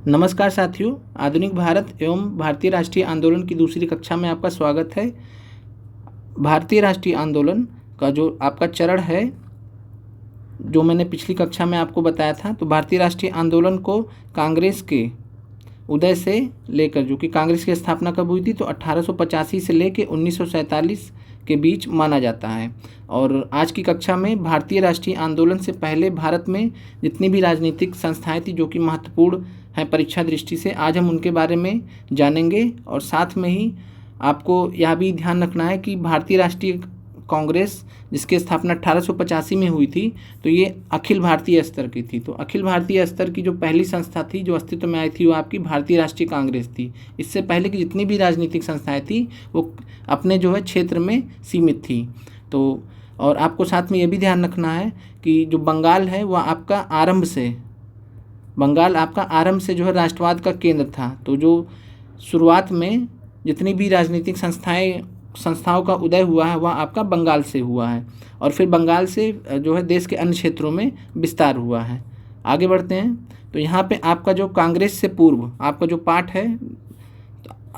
नमस्कार साथियों, आधुनिक भारत एवं भारतीय राष्ट्रीय आंदोलन की दूसरी कक्षा में आपका स्वागत है। भारतीय राष्ट्रीय आंदोलन का जो आपका चरण है, जो मैंने पिछली कक्षा में आपको बताया था, तो भारतीय राष्ट्रीय आंदोलन को कांग्रेस के उदय से लेकर, जो कि कांग्रेस की स्थापना कब हुई थी, तो 1885 से लेकर 1947 के बीच माना जाता है। और आज की कक्षा में भारतीय राष्ट्रीय आंदोलन से पहले भारत में जितनी भी राजनीतिक संस्थाएं थी जो कि महत्वपूर्ण हैं परीक्षा दृष्टि से, आज हम उनके बारे में जानेंगे। और साथ में ही आपको यह भी ध्यान रखना है कि भारतीय राष्ट्रीय कांग्रेस, जिसकी स्थापना 1885 में हुई थी, तो ये अखिल भारतीय स्तर की थी। तो अखिल भारतीय स्तर की जो पहली संस्था थी जो अस्तित्व में आई थी, वो आपकी भारतीय राष्ट्रीय कांग्रेस थी। इससे पहले की जितनी भी राजनीतिक संस्थाएं थी वो अपने जो है क्षेत्र में सीमित थी। तो और आपको साथ में ये भी ध्यान रखना है कि जो बंगाल है वह आपका आरंभ से जो है राष्ट्रवाद का केंद्र था। तो जो शुरुआत में जितनी भी राजनीतिक संस्थाओं का उदय हुआ है वह आपका बंगाल से हुआ है, और फिर बंगाल से जो है देश के अन्य क्षेत्रों में विस्तार हुआ है। आगे बढ़ते हैं। तो यहाँ पे आपका जो कांग्रेस से पूर्व आपका जो पाठ है,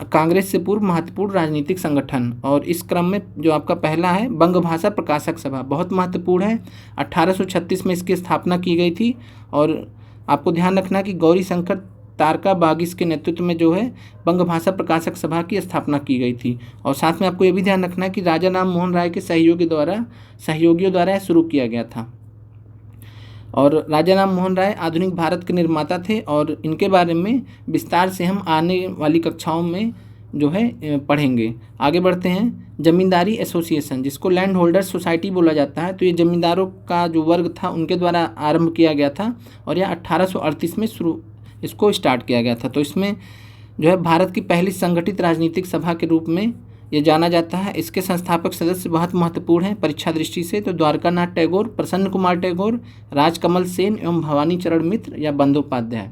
कांग्रेस से पूर्व महत्वपूर्ण राजनीतिक संगठन, और इस क्रम में जो आपका पहला है बंग भाषा प्रकाशक सभा, बहुत महत्वपूर्ण है। 1836 में इसकी स्थापना की गई थी। और आपको ध्यान रखना कि गौरी शंकर तारका बागिस के नेतृत्व में जो है बंग भाषा प्रकाशक सभा की स्थापना की गई थी। और साथ में आपको ये भी ध्यान रखना है कि राजा राम मोहन राय के सहयोगियों द्वारा यह शुरू किया गया था। और राजा राम मोहन राय आधुनिक भारत के निर्माता थे, और इनके बारे में विस्तार से हम आने वाली कक्षाओं में जो है पढ़ेंगे। आगे बढ़ते हैं। जमींदारी एसोसिएशन, जिसको लैंड होल्डर्स सोसाइटी बोला जाता है, तो ये जमींदारों का जो वर्ग था उनके द्वारा आरंभ किया गया था, और यह 1838 में इसको स्टार्ट किया गया था। तो इसमें जो है भारत की पहली संगठित राजनीतिक सभा के रूप में ये जाना जाता है। इसके संस्थापक सदस्य बहुत महत्वपूर्ण हैं परीक्षा दृष्टि से, तो द्वारकानाथ टैगोर, प्रसन्न कुमार टैगोर, राजकमल सेन एवं भवानी चरण मित्र या बंदोपाध्याय।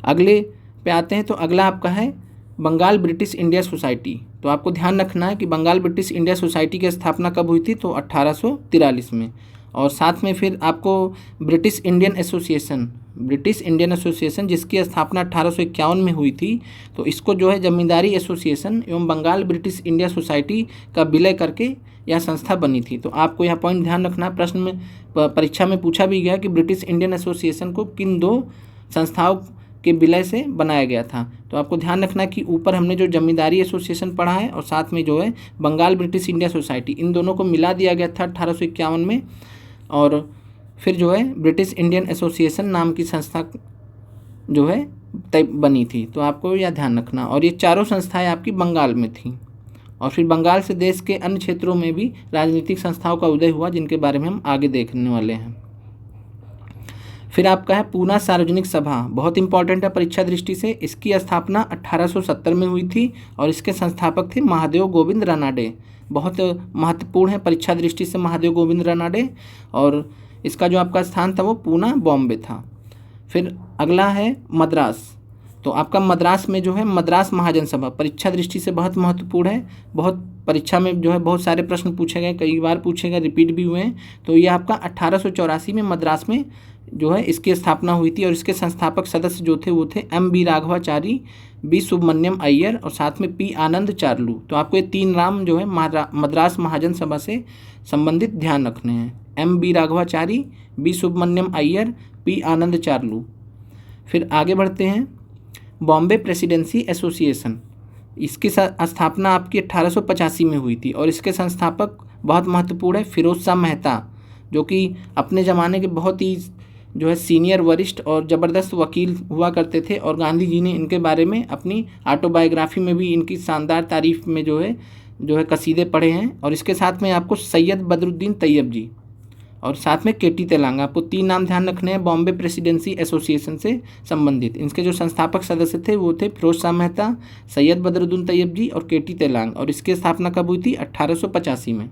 अगले पे आते हैं। तो अगला आपका है बंगाल ब्रिटिश इंडिया सोसाइटी। तो आपको ध्यान रखना है कि बंगाल ब्रिटिश इंडिया सोसाइटी की स्थापना कब हुई थी, तो 1843 में। और साथ में फिर आपको ब्रिटिश इंडियन एसोसिएशन, जिसकी स्थापना 1851 में हुई थी, तो इसको जो है जमींदारी एसोसिएशन एवं बंगाल ब्रिटिश इंडिया सोसाइटी का विलय करके यह संस्था बनी थी। तो आपको यह पॉइंट ध्यान रखना। प्रश्न में परीक्षा में पूछा भी गया कि ब्रिटिश इंडियन एसोसिएशन को किन दो संस्थाओं के विलय से बनाया गया था। तो आपको ध्यान रखना कि ऊपर हमने जो जमींदारी एसोसिएशन पढ़ा है और साथ में जो है बंगाल ब्रिटिश इंडिया सोसाइटी, इन दोनों को मिला दिया गया था 1851 में, और फिर जो है ब्रिटिश इंडियन एसोसिएशन नाम की संस्था जो है बनी थी। तो आपको यह ध्यान रखना। और ये चारों संस्थाएं आपकी बंगाल में थी, और फिर बंगाल से देश के अन्य क्षेत्रों में भी राजनीतिक संस्थाओं का उदय हुआ, जिनके बारे में हम आगे देखने वाले हैं। फिर आपका है पूना सार्वजनिक सभा, बहुत इंपॉर्टेंट है परीक्षा दृष्टि से। इसकी स्थापना 1870 में हुई थी, और इसके संस्थापक थे महादेव गोविंद रानाडे, बहुत महत्वपूर्ण है परीक्षा दृष्टि से महादेव गोविंद रानाडे। और इसका जो आपका स्थान था वो पूना, बॉम्बे था। फिर अगला है मद्रास। तो आपका मद्रास में जो है मद्रास महाजन सभा, परीक्षा दृष्टि से बहुत महत्वपूर्ण है। बहुत परीक्षा में जो है बहुत सारे प्रश्न पूछे गए, कई बार पूछे गए, रिपीट भी हुए हैं। तो ये आपका 1884 में मद्रास में जो है इसकी स्थापना हुई थी, और इसके संस्थापक सदस्य जो थे वो थे M.B. राघवाचारी, B. सुब्रमण्यम अय्यर और साथ में P. आनंद चार्लू। तो आपको ये तीन नाम जो है मद्रास महाजन सभा से संबंधित ध्यान रखने हैं। M.B. Raghavachari, B. Subramaniam Iyer, P. आनंद चार्लू। फिर आगे बढ़ते हैं। बॉम्बे प्रेसिडेंसी एसोसिएशन, इसकी स्थापना आपकी 1885 में हुई थी, और इसके संस्थापक बहुत महत्वपूर्ण है फिरोज शाह मेहता, जो कि अपने ज़माने के बहुत ही जो है सीनियर, वरिष्ठ और ज़बरदस्त वकील हुआ करते थे। और गांधी जी ने इनके बारे में अपनी ऑटोबायोग्राफी में भी इनकी शानदार तारीफ में जो है कसीदे पढ़े हैं। और इसके साथ में आपको सैयद बदरुद्दीन तैयब जी और साथ में केटी तेलांगा, आपको तीन नाम ध्यान रखने हैं बॉम्बे प्रेसिडेंसी एसोसिएशन से संबंधित। इनके जो संस्थापक सदस्य थे वो थे फिरोज शाह मेहता, सैयद बदरुद्दीन तैयब जी और केटी तेलांग, और इसकी स्थापना कब हुई थी, 1885 में।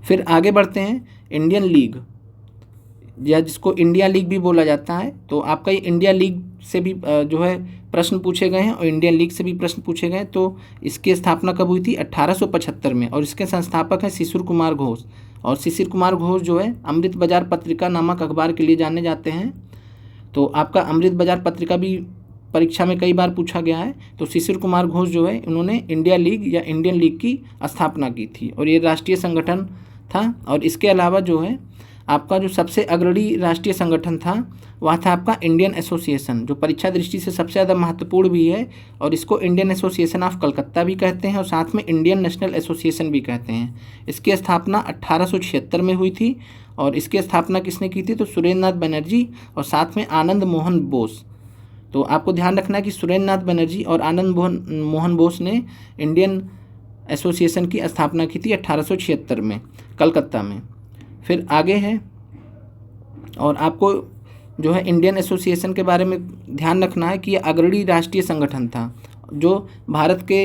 फिर आगे बढ़ते हैं। इंडियन लीग, या जिसको इंडिया लीग भी बोला जाता है, तो आपका ये इंडिया लीग से भी जो है प्रश्न पूछे गए हैं, और इंडियन लीग से भी प्रश्न पूछे गए। तो इसकी स्थापना कब हुई थी, 1875 में, और इसके संस्थापक हैं शिशिर कुमार घोष। और शिशिर कुमार घोष जो है अमृत बाजार पत्रिका नामक अखबार के लिए जाने जाते हैं। तो आपका अमृत बाजार पत्रिका भी परीक्षा में कई बार पूछा गया है। तो शिशिर कुमार घोष जो है उन्होंने इंडिया लीग या इंडियन लीग की स्थापना की थी और ये राष्ट्रीय संगठन था। और इसके अलावा जो है आपका जो सबसे अग्रणी राष्ट्रीय संगठन था वह था आपका इंडियन एसोसिएशन, जो परीक्षा दृष्टि से सबसे ज़्यादा महत्वपूर्ण भी है। और इसको इंडियन एसोसिएशन ऑफ कलकत्ता भी कहते हैं और साथ में इंडियन नेशनल एसोसिएशन भी कहते हैं। इसकी स्थापना 1876 में हुई थी और इसकी स्थापना किसने की थी? तो सुरेंद्र नाथ बनर्जी और साथ में आनंद मोहन बोस। तो आपको ध्यान रखना है कि सुरेंद्र नाथ बनर्जी और आनंद मोहन बोस ने इंडियन एसोसिएशन की स्थापना की थी 1876 में कलकत्ता में। फिर आगे है और आपको जो है इंडियन एसोसिएशन के बारे में ध्यान रखना है कि यह अग्रणी राष्ट्रीय संगठन था जो भारत के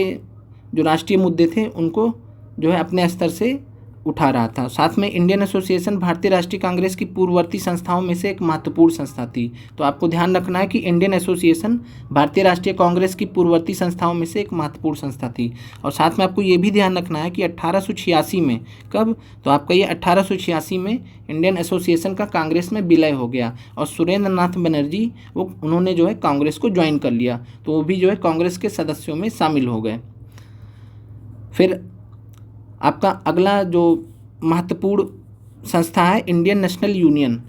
जो राष्ट्रीय मुद्दे थे उनको जो है अपने स्तर से उठा रहा था। साथ में इंडियन एसोसिएशन भारतीय राष्ट्रीय कांग्रेस की पूर्ववर्ती संस्थाओं में से एक महत्वपूर्ण संस्था थी। तो आपको ध्यान रखना है कि इंडियन एसोसिएशन भारतीय राष्ट्रीय कांग्रेस की पूर्ववर्ती संस्थाओं में से एक महत्वपूर्ण संस्था थी। और साथ में आपको ये भी ध्यान रखना है कि 1886 में, कब? तो आपका ये 1886 में इंडियन एसोसिएशन का कांग्रेस में विलय हो गया और सुरेंद्र नाथ बनर्जी उन्होंने जो है कांग्रेस को ज्वाइन कर लिया, तो वो भी जो है कांग्रेस के सदस्यों में शामिल हो गए। फिर आपका अगला जो महत्वपूर्ण संस्था है इंडियन नेशनल यूनियन,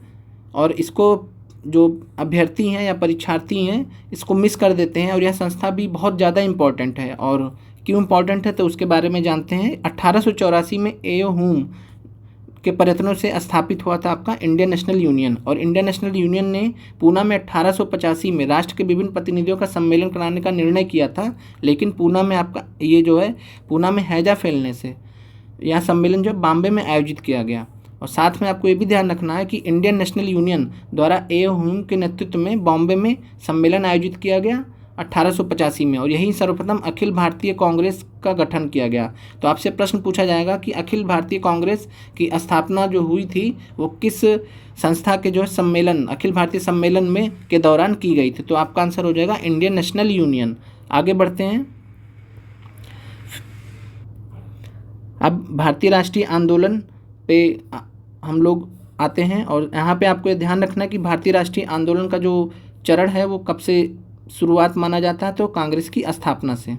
और इसको जो अभ्यर्थी हैं या परीक्षार्थी हैं इसको मिस कर देते हैं और यह संस्था भी बहुत ज़्यादा इम्पॉर्टेंट है। और क्यों इम्पॉर्टेंट है तो उसके बारे में जानते हैं। 1884 में ए.ओ. ह्यूम के प्रयत्नों से स्थापित हुआ था आपका इंडियन नेशनल यूनियन। और इंडियन नेशनल यूनियन ने पूना में 1885 में राष्ट्र के विभिन्न प्रतिनिधियों का सम्मेलन कराने का निर्णय किया था, लेकिन पूना में आपका ये जो है पूना में हैजा फैलने से यह सम्मेलन जो बॉम्बे में आयोजित किया गया। और साथ में आपको ये भी ध्यान रखना है कि इंडियन नेशनल यूनियन द्वारा ए.ओ. ह्यूम के नेतृत्व में बॉम्बे में सम्मेलन आयोजित किया गया 1885 में, और यही सर्वप्रथम अखिल भारतीय कांग्रेस का गठन किया गया। तो आपसे प्रश्न पूछा जाएगा कि अखिल भारतीय कांग्रेस की स्थापना जो हुई थी वो किस संस्था के जो है सम्मेलन, अखिल भारतीय सम्मेलन में के दौरान की गई थी? तो आपका आंसर हो जाएगा इंडियन नेशनल यूनियन। आगे बढ़ते हैं। अब भारतीय राष्ट्रीय आंदोलन पे हम लोग आते हैं और यहाँ पे आपको ये ध्यान रखना है कि भारतीय राष्ट्रीय आंदोलन का जो चरण है वो कब से शुरुआत माना जाता है? तो कांग्रेस की स्थापना से।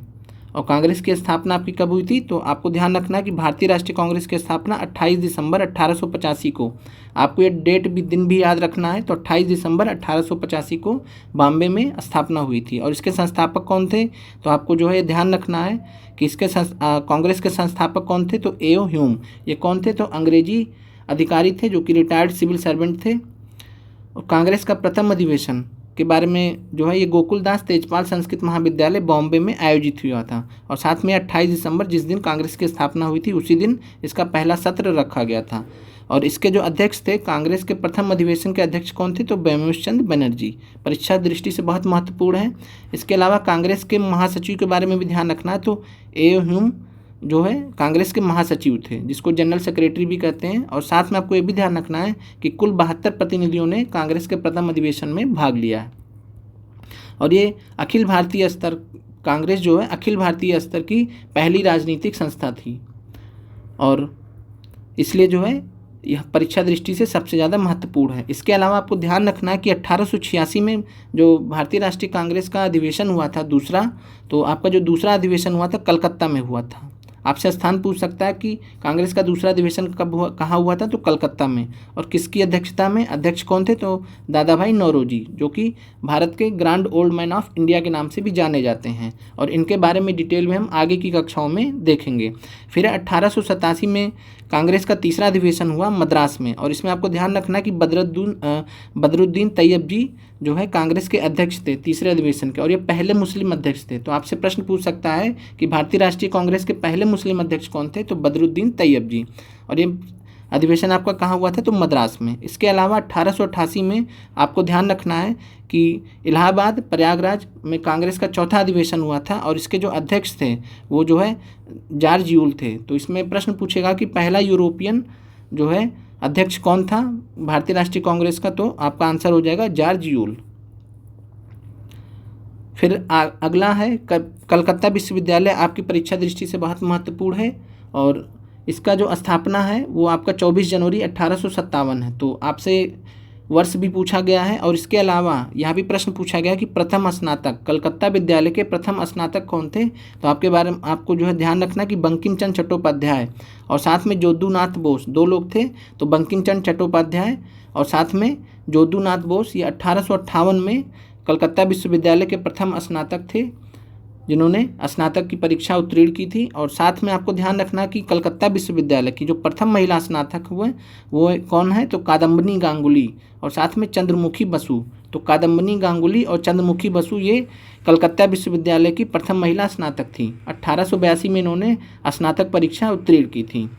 और कांग्रेस की स्थापना आपकी कब हुई थी? तो आपको ध्यान रखना है कि भारतीय राष्ट्रीय कांग्रेस की स्थापना 28 दिसंबर 1885 को, आपको ये डेट भी दिन भी याद रखना है। तो 28 दिसंबर 1885 को बॉम्बे में स्थापना हुई थी। और इसके संस्थापक कौन थे? तो आपको जो है ध्यान रखना है कि इसके कांग्रेस के संस्थापक कौन थे? तो ए.ओ. ह्यूम। ये कौन थे? तो अंग्रेजी अधिकारी थे जो कि रिटायर्ड सिविल सर्वेंट थे। और कांग्रेस का प्रथम अधिवेशन के बारे में जो है ये गोकुलदास तेजपाल संस्कृत महाविद्यालय बॉम्बे में आयोजित हुआ था। और साथ में 28 दिसंबर जिस दिन कांग्रेस की स्थापना हुई थी उसी दिन इसका पहला सत्र रखा गया था। और इसके जो अध्यक्ष थे, कांग्रेस के प्रथम अधिवेशन के अध्यक्ष कौन थे? तो बैमोश चंद्र बनर्जी। परीक्षा दृष्टि से बहुत महत्वपूर्ण है। इसके अलावा कांग्रेस के महासचिव के बारे में भी ध्यान रखना है। तो ए.ओ. ह्यूम जो है कांग्रेस के महासचिव थे, जिसको जनरल सेक्रेटरी भी कहते हैं। और साथ में आपको ये भी ध्यान रखना है कि कुल 72 प्रतिनिधियों ने कांग्रेस के प्रथम अधिवेशन में भाग लिया है। और ये अखिल भारतीय स्तर, कांग्रेस जो है अखिल भारतीय स्तर की पहली राजनीतिक संस्था थी और इसलिए जो है यह परीक्षा दृष्टि से सबसे ज़्यादा महत्वपूर्ण है। इसके अलावा आपको ध्यान रखना है कि 1886 में जो भारतीय राष्ट्रीय कांग्रेस का अधिवेशन हुआ था दूसरा, तो आपका जो दूसरा अधिवेशन हुआ था कलकत्ता में हुआ था। आपसे स्थान पूछ सकता है कि कांग्रेस का दूसरा अधिवेशन कब हुआ, कहाँ हुआ था? तो कलकत्ता में। और किसकी अध्यक्षता में? अध्यक्ष कौन थे? तो दादा भाई नौरोजी, जो कि भारत के grand old man of India के नाम से भी जाने जाते हैं। और इनके बारे में डिटेल में हम आगे की कक्षाओं में देखेंगे। फिर 1887 में कांग्रेस का तीसरा अधिवेशन हुआ मद्रास में, और इसमें आपको ध्यान रखना कि बदरुद्दीन तैयब जी जो है कांग्रेस के अध्यक्ष थे तीसरे अधिवेशन के, और ये पहले मुस्लिम अध्यक्ष थे। तो आपसे प्रश्न पूछ सकता है कि भारतीय राष्ट्रीय कांग्रेस के पहले मुस्लिम अध्यक्ष कौन थे? तो बदरुद्दीन तैयब जी। और ये अधिवेशन आपका कहाँ हुआ था? तो मद्रास में। इसके अलावा 1888 में आपको ध्यान रखना है कि इलाहाबाद प्रयागराज में कांग्रेस का चौथा अधिवेशन हुआ था, और इसके जो अध्यक्ष थे वो जो है जॉर्ज यूल थे। तो इसमें प्रश्न पूछेगा कि पहला यूरोपियन जो है अध्यक्ष कौन था भारतीय राष्ट्रीय कांग्रेस का? तो आपका आंसर हो जाएगा जॉर्ज यूल। फिर अगला है कलकत्ता विश्वविद्यालय, आपकी परीक्षा दृष्टि से बहुत महत्वपूर्ण है और इसका जो स्थापना है वो आपका 24 जनवरी 1857 है। तो आपसे वर्ष भी पूछा गया है। और इसके अलावा यहाँ भी प्रश्न पूछा गया कि प्रथम स्नातक, कलकत्ता विद्यालय के प्रथम स्नातक कौन थे। तो आपके बारे में आपको जो है ध्यान रखना कि बंकिम चंद्र चट्टोपाध्याय और साथ में जोदूनाथ बोस, दो लोग थे। तो बंकिम चंद्र चट्टोपाध्याय और साथ में जोदूनाथ बोस, ये 1858 में कलकत्ता विश्वविद्यालय के प्रथम स्नातक थे जिन्होंने स्नातक की परीक्षा उत्तीर्ण की थी। और साथ में आपको ध्यान रखना कि कलकत्ता विश्वविद्यालय की जो प्रथम महिला स्नातक हुए वो कौन है, तो कादम्बिनी गांगुली और साथ में चंद्रमुखी बसु। तो कादम्बिनी गांगुली और चंद्रमुखी बसु ये कलकत्ता विश्वविद्यालय की प्रथम महिला स्नातक थी। 1882 में इन्होंने स्नातक परीक्षा उत्तीर्ण की थी।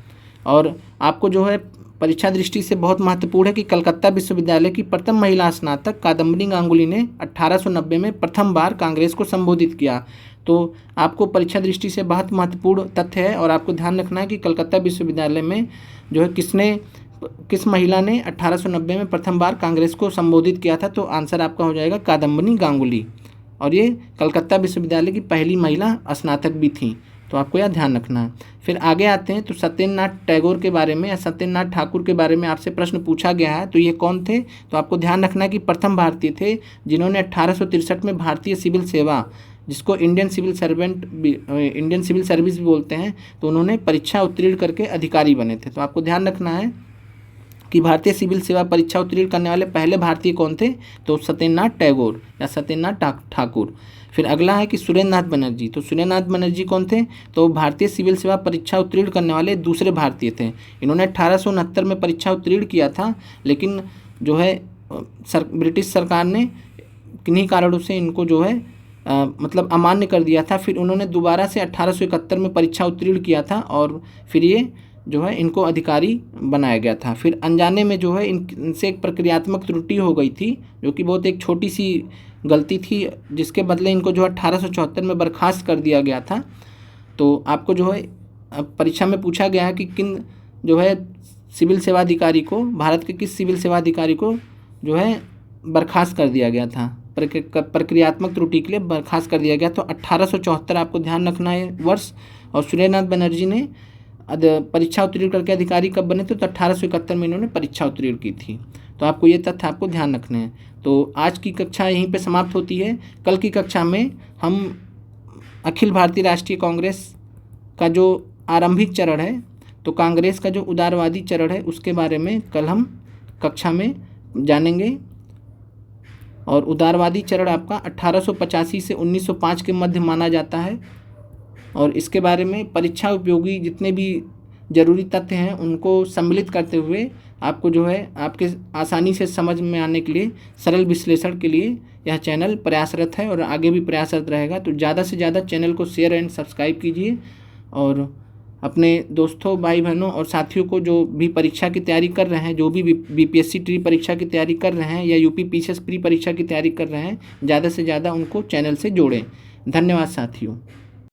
और आपको जो है परीक्षा दृष्टि से बहुत महत्वपूर्ण है कि कलकत्ता विश्वविद्यालय की प्रथम महिला स्नातक कादम्बिनी गांगुली ने 1890 में प्रथम बार कांग्रेस को संबोधित किया। तो आपको परीक्षा दृष्टि से बहुत महत्वपूर्ण तथ्य है। और आपको ध्यान रखना है कि कलकत्ता विश्वविद्यालय में जो है किस महिला ने 1890 में प्रथम बार कांग्रेस को संबोधित किया था। तो आंसर आपका हो जाएगा कादम्बिनी गांगुली, और ये कलकत्ता विश्वविद्यालय की पहली महिला स्नातक भी थी। तो आपको यह ध्यान रखना है। फिर आगे आते हैं तो सत्येंद्रनाथ टैगोर के बारे में या सत्येंद्रनाथ ठाकुर के बारे में आपसे प्रश्न पूछा गया है। तो ये कौन थे, तो आपको ध्यान रखना है कि प्रथम भारतीय थे जिन्होंने 1863 में भारतीय सिविल सेवा, जिसको इंडियन सिविल सर्विस भी बोलते हैं, तो उन्होंने परीक्षा उत्तीर्ण करके अधिकारी बने थे। तो आपको ध्यान रखना है कि भारतीय सिविल सेवा परीक्षा उत्तीर्ण करने वाले पहले भारतीय कौन थे, तो सत्येंद्रनाथ टैगोर या सत्येंद्रनाथ ठाकुर। फिर अगला है कि सुरेंद्रनाथ बनर्जी। तो सुरेंद्रनाथ बनर्जी कौन थे, तो भारतीय सिविल सेवा परीक्षा उत्तीर्ण करने वाले दूसरे भारतीय थे। इन्होंने 1869 में परीक्षा उत्तीर्ण किया था, लेकिन जो है ब्रिटिश सरकार ने किन्हीं कारणों से इनको जो है मतलब अमान्य कर दिया था। फिर उन्होंने दोबारा से 1871 में परीक्षा उत्तीर्ण किया था और फिर ये जो है इनको अधिकारी बनाया गया था। फिर अनजाने में जो है इनसे एक प्रक्रियात्मक त्रुटि हो गई थी, जो कि बहुत एक छोटी सी गलती थी, जिसके बदले इनको जो है 1874 में बर्खास्त कर दिया गया था। तो आपको जो है परीक्षा में पूछा गया है कि किन जो है सिविल सेवा अधिकारी को, भारत के किस सिविल सेवा अधिकारी को जो है बर्खास्त कर दिया गया था, प्रक्रियात्मक त्रुटि के लिए बर्खास्त कर दिया गया। तो 1874 आपको ध्यान रखना है वर्ष। और सुरेंद्रनाथ बनर्जी ने परीक्षा उत्तीर्ण करके अधिकारी कब बने थे, तो 1871 में इन्होंने परीक्षा उत्तीर्ण की थी। तो आपको ये तथ्य आपको ध्यान रखने हैं। तो आज की कक्षा यहीं पे समाप्त होती है। कल की कक्षा में हम अखिल भारतीय राष्ट्रीय कांग्रेस का जो आरंभिक चरण है, तो कांग्रेस का जो उदारवादी चरण है, उसके बारे में कल हम कक्षा में जानेंगे। और उदारवादी चरण आपका 1885 से 1905 के मध्य माना जाता है। और इसके बारे में परीक्षा उपयोगी जितने भी जरूरी तथ्य हैं उनको सम्मिलित करते हुए आपको जो है आपके आसानी से समझ में आने के लिए, सरल विश्लेषण के लिए यह चैनल प्रयासरत है और आगे भी प्रयासरत रहेगा। तो ज़्यादा से ज़्यादा चैनल को शेयर एंड सब्सक्राइब कीजिए और अपने दोस्तों, भाई बहनों और साथियों को जो भी परीक्षा की तैयारी कर रहे हैं, जो भी बीपीएससी ट्री परीक्षा की तैयारी कर रहे हैं या यूपी पीसीएस प्री परीक्षा की तैयारी कर रहे हैं, ज़्यादा से ज़्यादा उनको चैनल से जोड़ें। धन्यवाद साथियों।